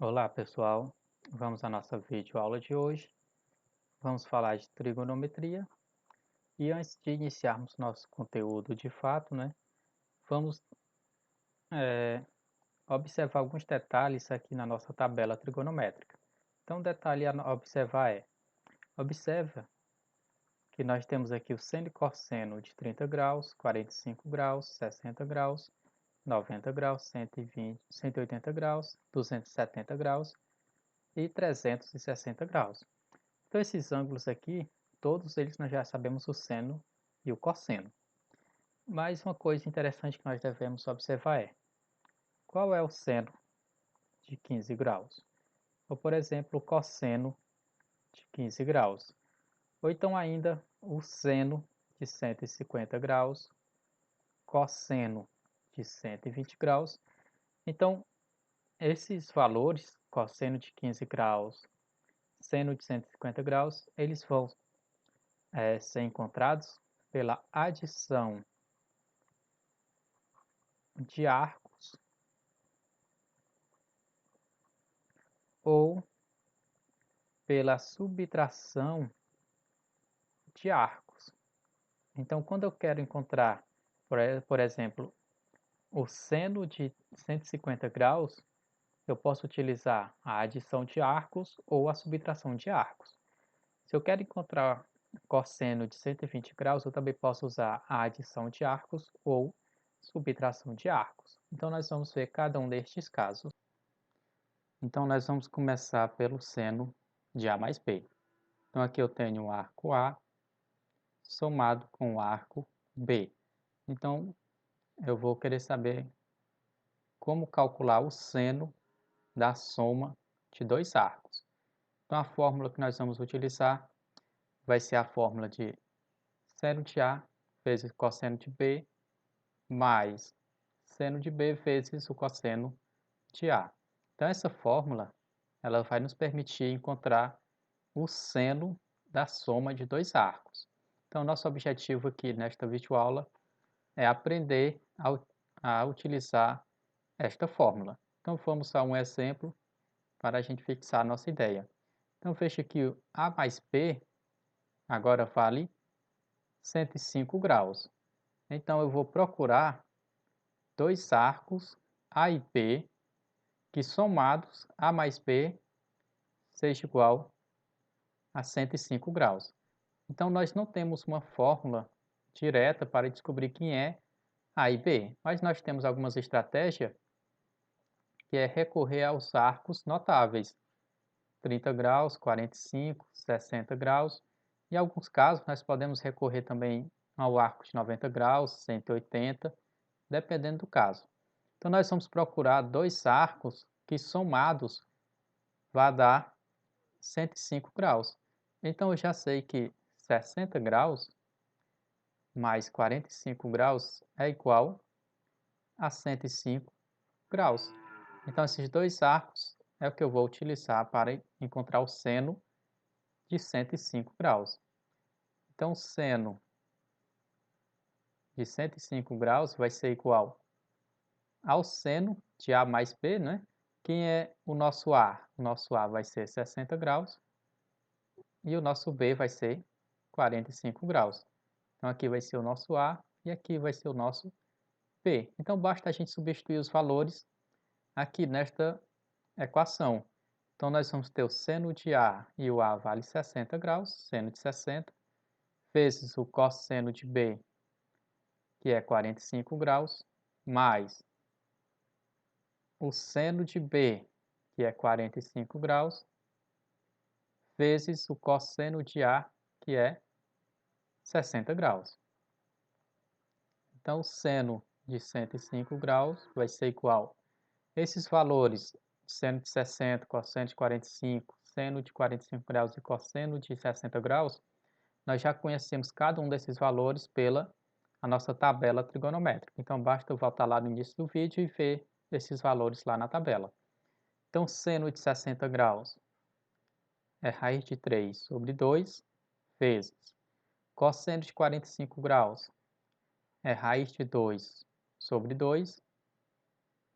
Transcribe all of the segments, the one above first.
Olá pessoal, vamos à nossa videoaula de hoje. Vamos falar de trigonometria e antes de iniciarmos nosso conteúdo de fato, vamos observar alguns detalhes aqui na nossa tabela trigonométrica. Então, um detalhe a observar observa que nós temos aqui o seno e cosseno de 30 graus, 45 graus, 60 graus, 90 graus, 120, 180 graus, 270 graus e 360 graus. Então, esses ângulos aqui, todos eles nós já sabemos o seno e o cosseno. Mas uma coisa interessante que nós devemos observar qual é o seno de 15 graus? Ou, por exemplo, o cosseno de 15 graus. Ou então ainda o seno de 150 graus, cosseno de 120 graus. Então, esses valores, cosseno de 15 graus, seno de 150 graus, eles vão ser encontrados pela adição de arcos ou pela subtração de arcos. Então, quando eu quero encontrar, por exemplo, o seno de 150 graus, eu posso utilizar a adição de arcos ou a subtração de arcos. Se eu quero encontrar cosseno de 120 graus, eu também posso usar a adição de arcos ou subtração de arcos. Então, nós vamos ver cada um destes casos. Então, nós vamos começar pelo seno de A mais B. Então, aqui eu tenho o arco A somado com o arco B. Então, eu vou querer saber como calcular o seno da soma de dois arcos. Então, a fórmula que nós vamos utilizar vai ser a fórmula de seno de A vezes cosseno de B mais seno de B vezes o cosseno de A. Então, essa fórmula ela vai nos permitir encontrar o seno da soma de dois arcos. Então, nosso objetivo aqui nesta videoaula é aprender a utilizar esta fórmula. Então, vamos a um exemplo para a gente fixar a nossa ideia. Então, veja que o A mais B agora vale 105 graus. Então, eu vou procurar dois arcos A e B que somados A mais B seja igual a 105 graus. Então, nós não temos uma fórmula direta para descobrir quem é A e B, mas nós temos algumas estratégias que é recorrer aos arcos notáveis, 30 graus, 45, 60 graus. Em alguns casos, nós podemos recorrer também ao arco de 90 graus, 180, dependendo do caso. Então, nós vamos procurar dois arcos que somados vai dar 105 graus. Então, eu já sei que 60 graus mais 45 graus é igual a 105 graus. Então, esses dois arcos é o que eu vou utilizar para encontrar o seno de 105 graus. Então, o seno de 105 graus vai ser igual ao seno de A mais B, né? Quem é o nosso A? O nosso A vai ser 60 graus e o nosso B vai ser 45 graus. Então, aqui vai ser o nosso A e aqui vai ser o nosso B. Então, basta a gente substituir os valores aqui nesta equação. Então, nós vamos ter o seno de A e o A vale 60 graus, seno de 60, vezes o cosseno de B, que é 45 graus, mais o seno de B, que é 45 graus, vezes o cosseno de A, que é 60 graus. Então, o seno de 105 graus vai ser igual a esses valores, seno de 60, cosseno de 45, seno de 45 graus e cosseno de 60 graus, nós já conhecemos cada um desses valores pela a nossa tabela trigonométrica. Então, basta voltar lá no início do vídeo e ver esses valores lá na tabela. Então, seno de 60 graus é raiz de 3 sobre 2 vezes cosseno de 45 graus é raiz de 2 sobre 2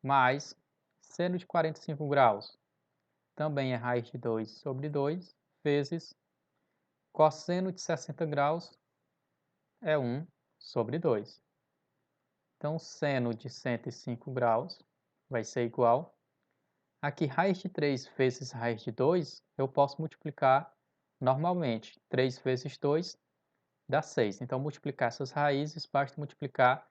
mais seno de 45 graus também é raiz de 2 sobre 2, vezes cosseno de 60 graus é 1 sobre 2. Então, seno de 105 graus vai ser igual. Aqui, raiz de 3 vezes raiz de 2, eu posso multiplicar normalmente. 3 vezes 2 dá 6. Então, multiplicar essas raízes, basta multiplicar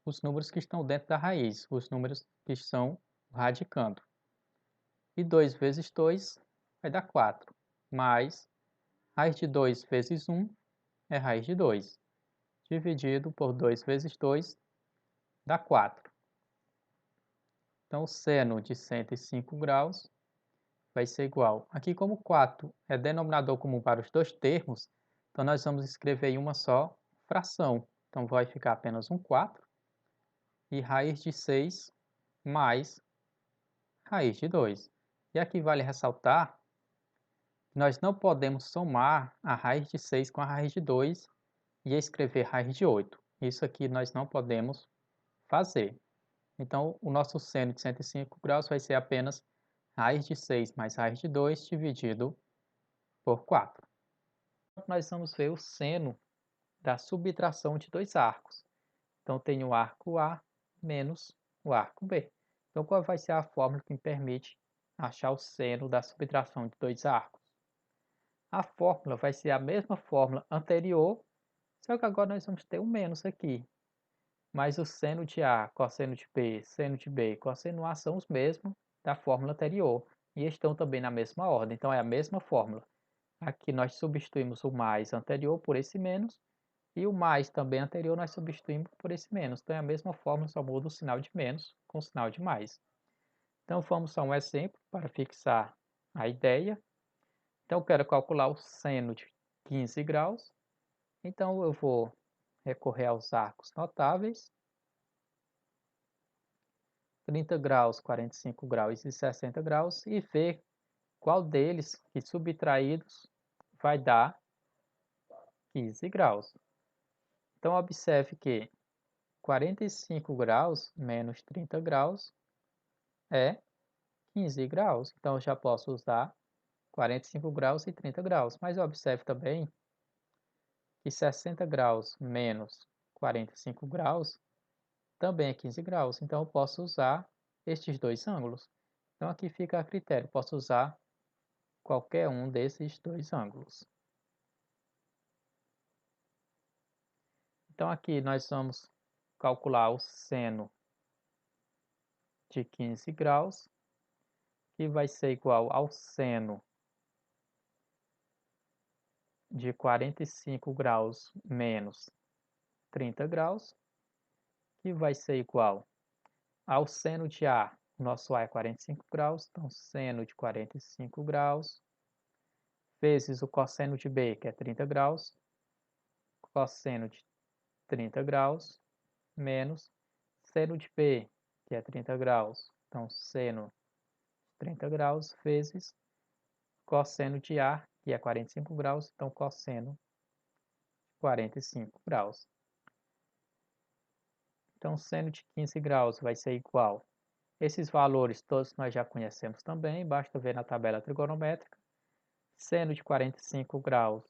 os números que estão dentro da raiz, os números que estão radicando. E 2 vezes 2 vai dar 4, mais raiz de 2 vezes 1 é raiz de 2, dividido por 2 vezes 2 dá 4. Então, o seno de 105 graus vai ser igual. Aqui, como 4 é denominador comum para os dois termos, então nós vamos escrever em uma só fração. Então, vai ficar apenas um 4 e raiz de 6 mais raiz de 2. E aqui vale ressaltar que nós não podemos somar a raiz de 6 com a raiz de 2 e escrever raiz de 8. Isso aqui nós não podemos fazer. Então, o nosso seno de 105 graus vai ser apenas raiz de 6 mais raiz de 2 dividido por 4. Nós vamos ver o seno da subtração de dois arcos. Então, tem o arco A menos o arco B. Então, qual vai ser a fórmula que me permite achar o seno da subtração de dois arcos? A fórmula vai ser a mesma fórmula anterior, só que agora nós vamos ter um menos aqui. Mas o seno de A, cosseno de B, seno de B, cosseno A são os mesmos da fórmula anterior e estão também na mesma ordem, então é a mesma fórmula. Aqui nós substituímos o mais anterior por esse menos e o mais também anterior nós substituímos por esse menos. Então é a mesma fórmula, só muda o sinal de menos com o sinal de mais. Então vamos a um exemplo para fixar a ideia. Então eu quero calcular o seno de 15 graus. Então eu vou recorrer aos arcos notáveis. 30 graus, 45 graus e 60 graus e ver qual deles que subtraídos vai dar 15 graus. Então, observe que 45 graus menos 30 graus é 15 graus. Então, eu já posso usar 45 graus e 30 graus. Mas observe também que 60 graus menos 45 graus também é 15 graus. Então, eu posso usar estes dois ângulos. Então, aqui fica a critério. Posso usar qualquer um desses dois ângulos. Então, aqui nós vamos calcular o seno de 15 graus, que vai ser igual ao seno de 45 graus menos 30 graus, que vai ser igual ao seno de A. O nosso A é 45 graus, então seno de 45 graus, vezes o cosseno de B, que é 30 graus, cosseno de 30 graus, menos seno de B, que é 30 graus. Então, seno de 30 graus vezes cosseno de A, que é 45 graus. Então, cosseno de 45 graus. Então, seno de 15 graus vai ser igual. Esses valores todos nós já conhecemos também, basta ver na tabela trigonométrica. Seno de 45 graus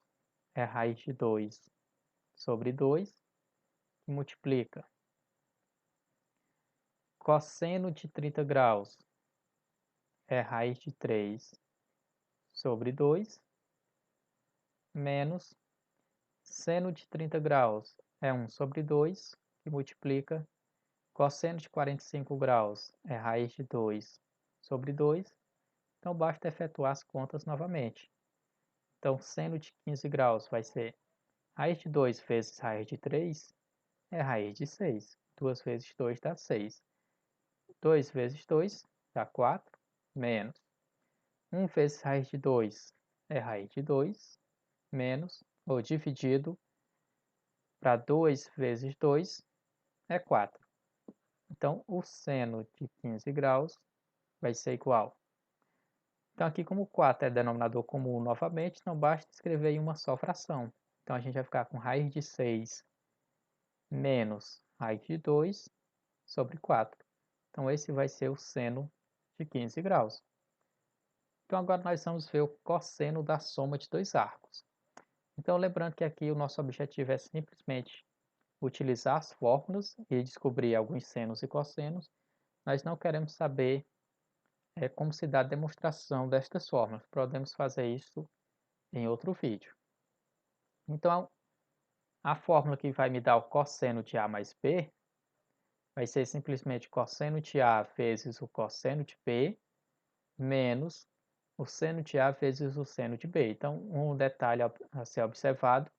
é raiz de 2 sobre 2, que multiplica. Cosseno de 30 graus é raiz de 3 sobre 2, menos seno de 30 graus é 1 sobre 2, que multiplica. Cosseno de 45 graus é raiz de 2 sobre 2, então basta efetuar as contas novamente. Então, seno de 15 graus vai ser raiz de 2 vezes raiz de 3 é raiz de 6. 2 vezes 2 dá 6. 2 vezes 2 dá 4, menos 1 vezes raiz de 2 é raiz de 2, menos, ou dividido, para 2 vezes 2 é 4. Então, o seno de 15 graus vai ser igual. Então, aqui como 4 é denominador comum novamente, não basta escrever em uma só fração. Então, a gente vai ficar com raiz de 6 menos raiz de 2 sobre 4. Então, esse vai ser o seno de 15 graus. Então agora nós vamos ver o cosseno da soma de dois arcos. Então lembrando que aqui o nosso objetivo é simplesmente utilizar as fórmulas e descobrir alguns senos e cossenos. Nós não queremos saber como se dá a demonstração destas fórmulas. Podemos fazer isso em outro vídeo. Então a fórmula que vai me dar o cosseno de A mais B vai ser simplesmente cosseno de A vezes o cosseno de B menos o seno de A vezes o seno de B. Então, um detalhe a ser observado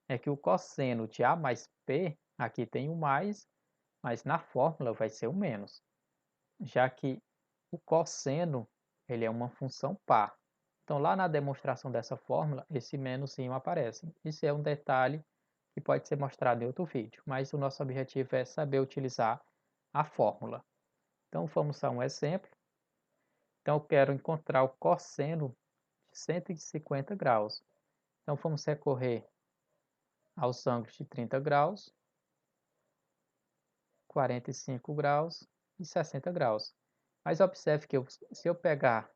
é que o cosseno de A mais B, aqui tem o mais, mas na fórmula vai ser o menos, já que o cosseno ele é uma função par. Então, lá na demonstração dessa fórmula, esse menoszinho aparece. Isso é um detalhe que pode ser mostrado em outro vídeo, mas o nosso objetivo é saber utilizar a fórmula. Então, vamos a um exemplo. Então, eu quero encontrar o cosseno de 150 graus. Então, vamos recorrer aos ângulos de 30 graus, 45 graus e 60 graus. Mas observe que se eu pegar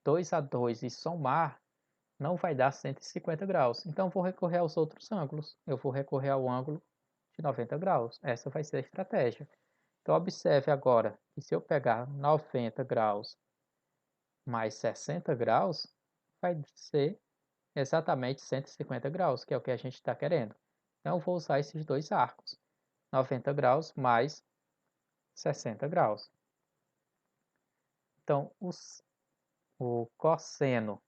2 a 2 e somar, não vai dar 150 graus. Então, vou recorrer aos outros ângulos. Eu vou recorrer ao ângulo de 90 graus. Essa vai ser a estratégia. Então, observe agora que se eu pegar 90 graus mais 60 graus, vai ser exatamente 150 graus, que é o que a gente está querendo. Então, eu vou usar esses dois arcos, 90 graus mais 60 graus. Então, o cosseno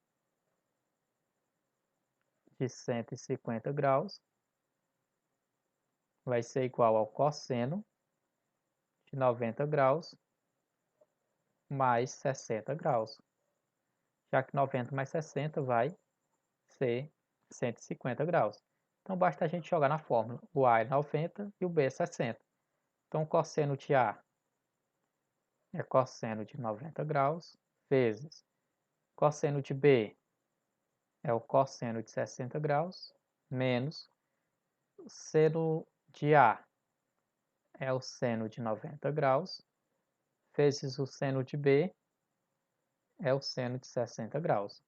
de 150 graus vai ser igual ao cosseno de 90 graus mais 60 graus, já que 90 mais 60 vai ser 150 graus. Então, basta a gente jogar na fórmula. O A é 90 e o B é 60. Então, o cosseno de A é cosseno de 90 graus vezes cosseno de B é o cosseno de 60 graus menos seno de A é o seno de 90 graus vezes o seno de B é o seno de 60 graus.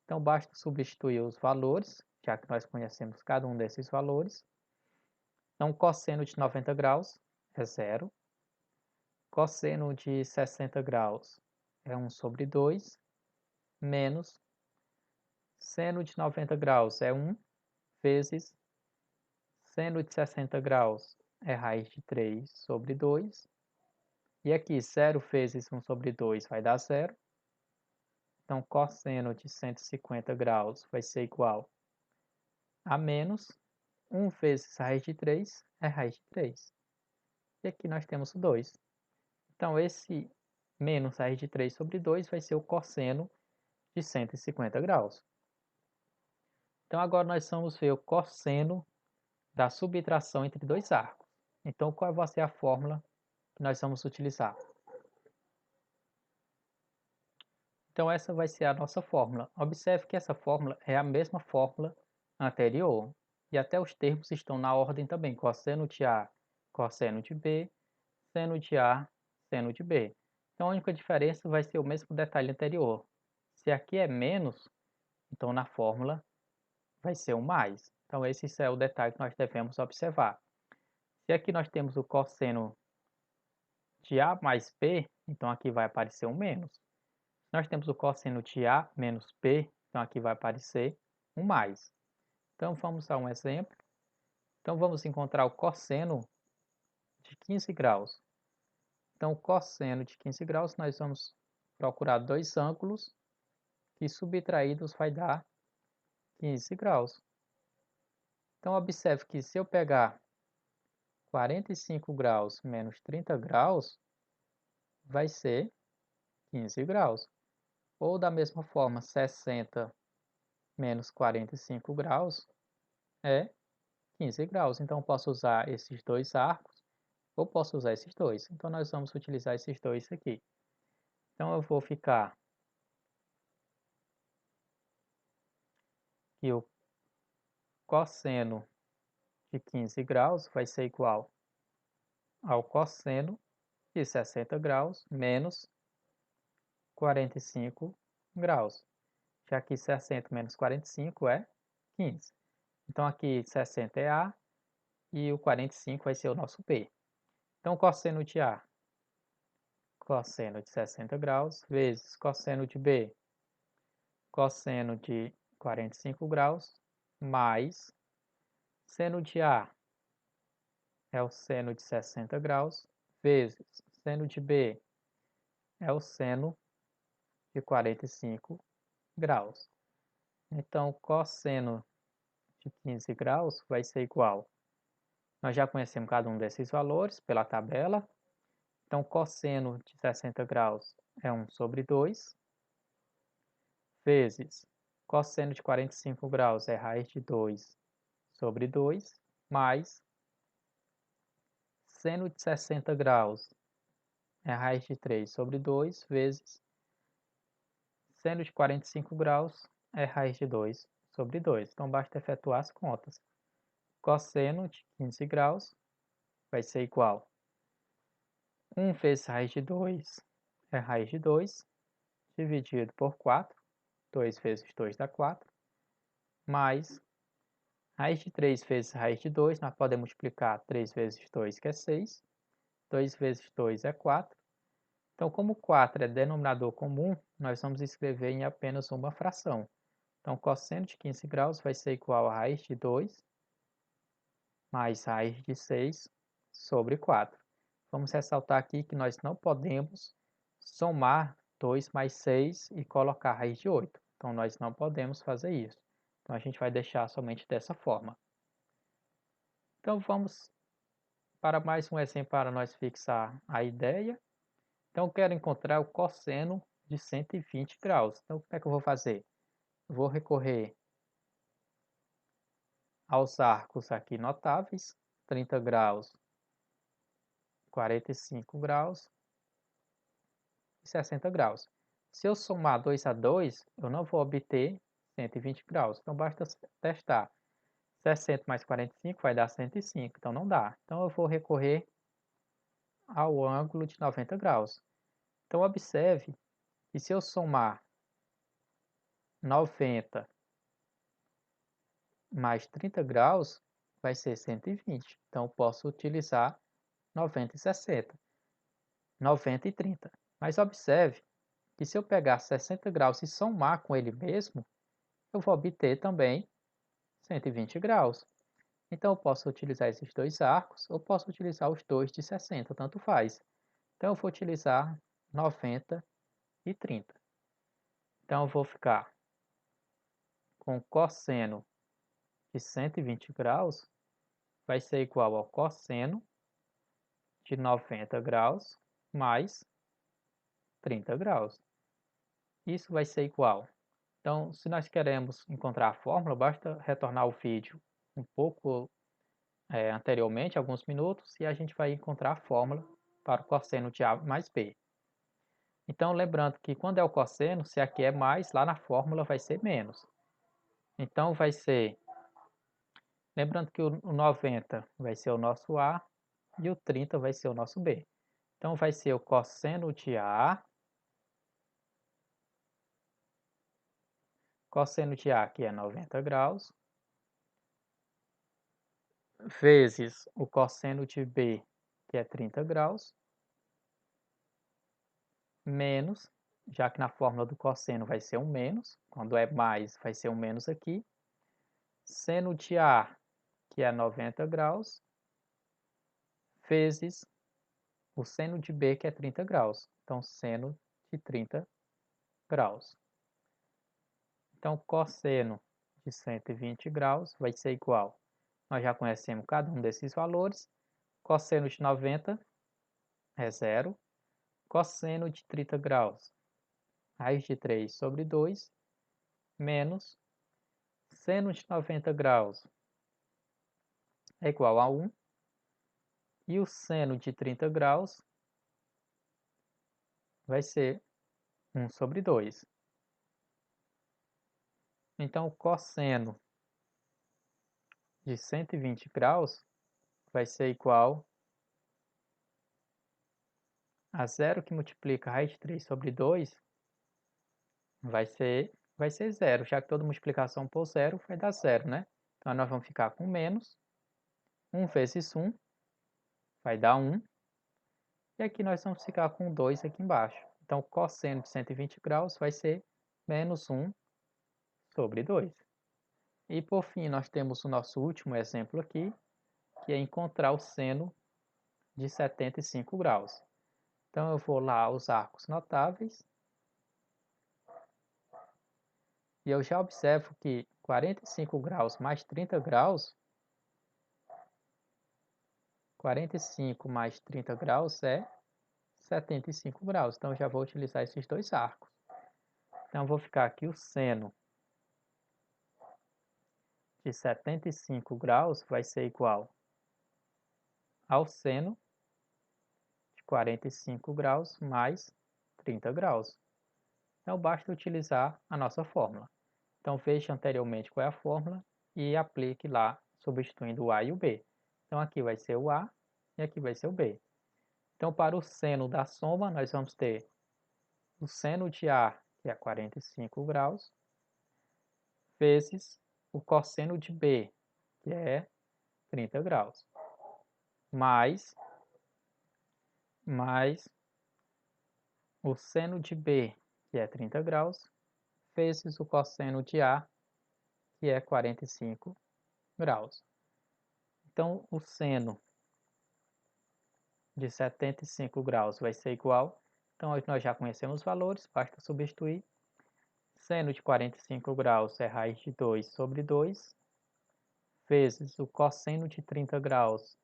Então, basta substituir os valores, já que nós conhecemos cada um desses valores. Então, cosseno de 90 graus é zero. Cosseno de 60 graus é 1 sobre 2, menos seno de 90 graus é 1, vezes seno de 60 graus é raiz de 3 sobre 2. E aqui, 0 vezes 1 sobre 2 vai dar 0. Então, cosseno de 150 graus vai ser igual a menos 1 vezes raiz de 3 é raiz de 3. E aqui nós temos o 2. Então, esse menos raiz de 3 sobre 2 vai ser o cosseno de 150 graus. Então, agora nós vamos ver o cosseno da subtração entre dois arcos. Então, qual vai ser a fórmula que nós vamos utilizar? Então, essa vai ser a nossa fórmula. Observe que essa fórmula é a mesma fórmula anterior. E até os termos estão na ordem também. Cosseno de A, cosseno de B, seno de A, seno de B. Então, a única diferença vai ser o mesmo detalhe anterior. Se aqui é menos, então na fórmula vai ser um mais. Então, esse é o detalhe que nós devemos observar. Se aqui nós temos o cosseno de A mais B, então aqui vai aparecer um menos. Nós temos o cosseno de A menos B, então aqui vai aparecer um mais. Então, vamos a um exemplo. Então, vamos encontrar o cosseno de 15 graus. Então, o cosseno de 15 graus, nós vamos procurar dois ângulos que subtraídos vai dar 15 graus. Então, observe que se eu pegar 45 graus menos 30 graus, vai ser 15 graus. Ou da mesma forma, 60 menos 45 graus é 15 graus. Então, eu posso usar esses dois arcos ou posso usar esses dois. Então, nós vamos utilizar esses dois aqui. Então, eu vou ficar que o cosseno de 15 graus vai ser igual ao cosseno de 60 graus menos 45 graus. já que 60 menos 45 é 15. Então, aqui 60 é A e o 45 vai ser o nosso B. Então, cosseno de A, cosseno de 60 graus, vezes cosseno de B, cosseno de 45 graus, mais seno de A é o seno de 60 graus, vezes seno de B é o seno de 45 graus. Então, cosseno de 15 graus vai ser igual. Nós já conhecemos cada um desses valores pela tabela. Então, cosseno de 60 graus é 1 sobre 2, vezes cosseno de 45 graus é raiz de 2 sobre 2, mais seno de 60 graus é raiz de 3 sobre 2, vezes seno de 45 graus é raiz de 2 sobre 2. Então, basta efetuar as contas. Cosseno de 15 graus vai ser igual. 1 vezes raiz de 2 é raiz de 2, dividido por 4. 2 vezes 2 dá 4. Mais raiz de 3 vezes raiz de 2, nós podemos multiplicar 3 vezes 2, que é 6. 2 vezes 2 é 4. Então, como 4 é denominador comum, nós vamos escrever em apenas uma fração. Então, cosseno de 15 graus vai ser igual a raiz de 2 mais raiz de 6 sobre 4. Vamos ressaltar aqui que nós não podemos somar 2 mais 6 e colocar raiz de 8. Então, nós não podemos fazer isso. Então, a gente vai deixar somente dessa forma. Então, vamos para mais um exemplo para nós fixar a ideia. Então, eu quero encontrar o cosseno de 120 graus. Então, como é que eu vou fazer? Eu vou recorrer aos arcos aqui notáveis, 30 graus, 45 graus e 60 graus. Se eu somar 2 a 2, eu não vou obter 120 graus. Então, basta testar. 60 mais 45 vai dar 105, então não dá. Então, eu vou recorrer ao ângulo de 90 graus. Então, observe que se eu somar 90 mais 30 graus, vai ser 120. Então, eu posso utilizar 90 e 60, 90 e 30. Mas observe que se eu pegar 60 graus e somar com ele mesmo, eu vou obter também 120 graus. Então, eu posso utilizar esses dois arcos, ou posso utilizar os dois de 60, tanto faz. Então, eu vou utilizar 90 e 30. Então, eu vou ficar com cosseno de 120 graus, vai ser igual ao cosseno de 90 graus mais 30 graus. Isso vai ser igual. Então, se nós queremos encontrar a fórmula, basta retornar o vídeo um pouco anteriormente, alguns minutos, e a gente vai encontrar a fórmula para o cosseno de A mais B. Então, lembrando que quando é o cosseno, se aqui é mais, lá na fórmula vai ser menos. Então, vai ser... Lembrando que o 90 vai ser o nosso A e o 30 vai ser o nosso B. Então, vai ser o cosseno de A. Cosseno de A, que é 90 graus, vezes o cosseno de B, que é 30 graus, menos, já que na fórmula do cosseno vai ser um menos, quando é mais vai ser um menos aqui, seno de A, que é 90 graus, vezes o seno de B, que é 30 graus. Então, seno de 30 graus. Então, cosseno de 120 graus vai ser igual. Nós já conhecemos cada um desses valores. Cosseno de 90 é 0. Cosseno de 30 graus, raiz de 3 sobre 2, menos seno de 90 graus é igual a 1. E o seno de 30 graus vai ser 1 sobre 2. Então, o cosseno de 120 graus vai ser igual a 0 que multiplica raiz de 3 sobre 2, vai ser vai ser zero, já que toda multiplicação por zero vai dar zero, né? Então, nós vamos ficar com menos 1 vezes 1 vai dar 1. E aqui nós vamos ficar com 2 aqui embaixo. Então, cosseno de 120 graus vai ser menos 1 sobre 2. E por fim, nós temos o nosso último exemplo aqui, que é encontrar o seno de 75 graus. Então, eu vou lá aos arcos notáveis. E eu já observo que 45 graus mais 30 graus, 45 mais 30 graus é 75 graus. Então, eu já vou utilizar esses dois arcos. Então, eu vou ficar aqui o seno de 75 graus vai ser igual ao seno de 45 graus mais 30 graus. Então, basta utilizar a nossa fórmula. Então, veja anteriormente qual é a fórmula e aplique lá, substituindo o A e o B. Então, aqui vai ser o A e aqui vai ser o B. Então, para o seno da soma, nós vamos ter o seno de A, que é 45 graus, vezes o cosseno de B, que é 30 graus, mais o seno de B, que é 30 graus, vezes o cosseno de A, que é 45 graus. Então, o seno de 75 graus vai ser igual. Então, nós já conhecemos os valores, basta substituir. Seno de 45 graus é raiz de 2 sobre 2, vezes o cosseno de 30 graus,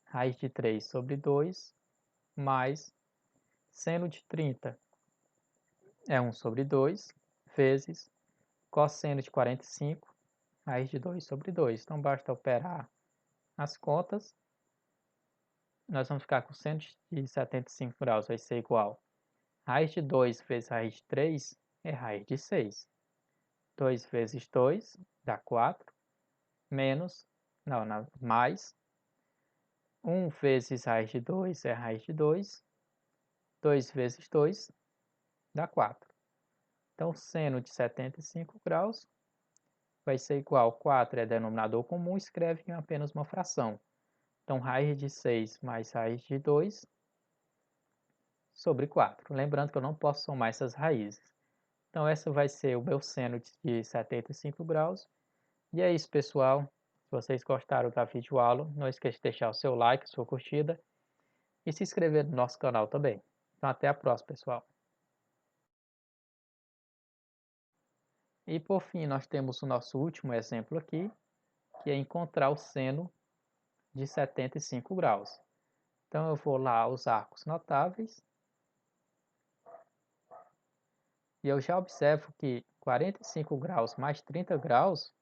raiz de 3 sobre 2, mais seno de 30 é 1 sobre 2, vezes cosseno de 45, raiz de 2 sobre 2. Então, basta operar as contas. Nós vamos ficar com seno de 75 graus, vai ser igual. Raiz de 2 vezes raiz de 3 é raiz de 6. 2 vezes 2 dá 4, menos, mais 1 vezes raiz de 2 é raiz de 2, 2 vezes 2 dá 4. Então, seno de 75 graus vai ser igual, 4 é denominador comum, escreve em apenas uma fração. Então, raiz de 6 mais raiz de 2 sobre 4. Lembrando que eu não posso somar essas raízes. Então, essa vai ser o meu seno de 75 graus. E é isso, pessoal. Se vocês gostaram da videoaula, não esqueça de deixar o seu like, sua curtida e se inscrever no nosso canal também. Então, até a próxima, pessoal. E por fim, nós temos o nosso último exemplo aqui, que é encontrar o seno de 75 graus. Então, eu vou lá aos arcos notáveis. E eu já observo que 45 graus mais 30 graus,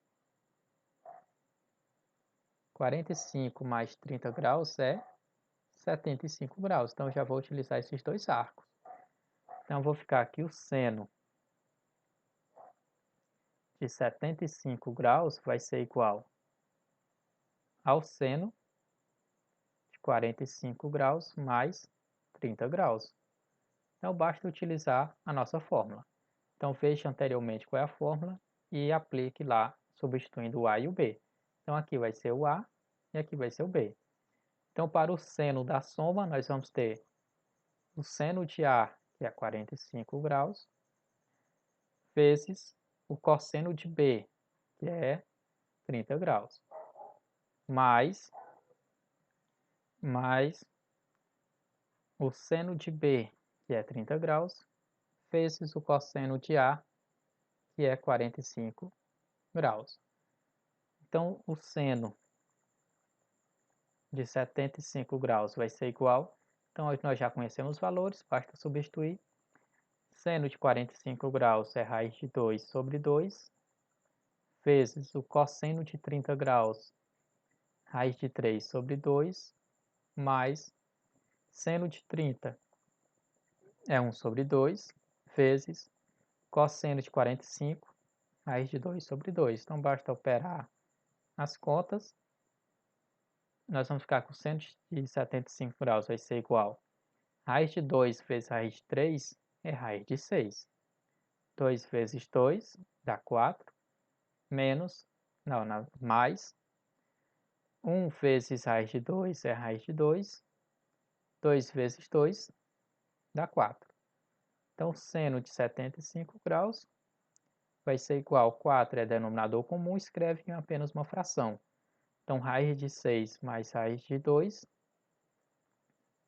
45 mais 30 graus é 75 graus. Então, eu já vou utilizar esses dois arcos. Então, eu vou ficar aqui o seno de 75 graus vai ser igual ao seno de 45 graus mais 30 graus. Então, basta utilizar a nossa fórmula. Então, veja anteriormente qual é a fórmula e aplique lá, substituindo o A e o B. Então, aqui vai ser o A e aqui vai ser o B. Então, para o seno da soma, nós vamos ter o seno de A, que é 45 graus, vezes o cosseno de B, que é 30 graus, mais o seno de B, que é 30 graus, vezes o cosseno de A, que é 45 graus. Então, o seno de 75 graus vai ser igual. Então, nós já conhecemos os valores, basta substituir. Seno de 45 graus é raiz de 2 sobre 2, vezes o cosseno de 30 graus, raiz de 3 sobre 2, mais seno de 30 é 1 sobre 2, vezes cosseno de 45, raiz de 2 sobre 2. Então, basta operar as contas. Nós vamos ficar com seno de 75 graus, vai ser igual. Raiz de 2 vezes raiz de 3 é raiz de 6. 2 vezes 2 dá 4, menos, não, mais 1 vezes raiz de 2 é raiz de 2, 2 vezes 2 dá 4. Então, seno de 75 graus vai ser igual, 4 é denominador comum, escreve em apenas uma fração. Então, raiz de 6 mais raiz de 2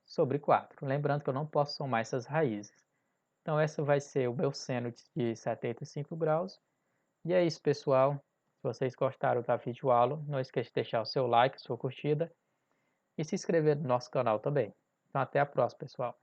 sobre 4. Lembrando que eu não posso somar essas raízes. Então, essa vai ser o meu seno de 75 graus. E é isso, pessoal. Se vocês gostaram da videoaula, não esqueça de deixar o seu like, sua curtida e se inscrever no nosso canal também. Então, até a próxima, pessoal.